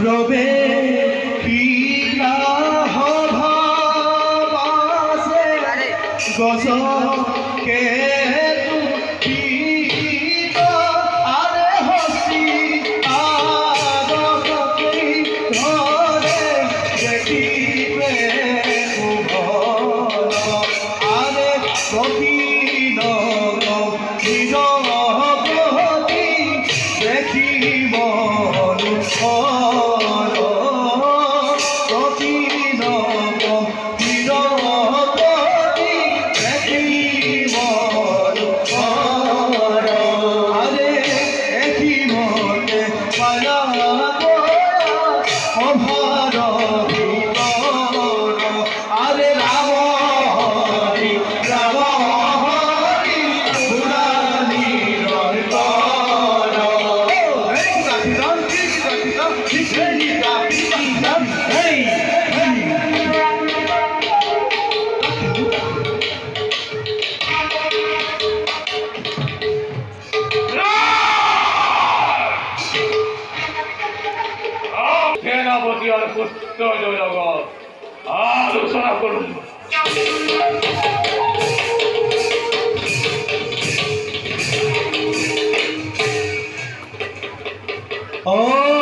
রবে কিনা হভাবাসে গজ কে আরে হসি আগমকে ঘরে দেখিবে আরে কঠিন নিরবধি দেখিব কঠিন নিরবধি দেখিব আরে দেখিব পারা অভার আরে রাম হরি রাম হরি পুরানি সেনাপতি আর পুত্র জগৎ আলোচনা করুন। ও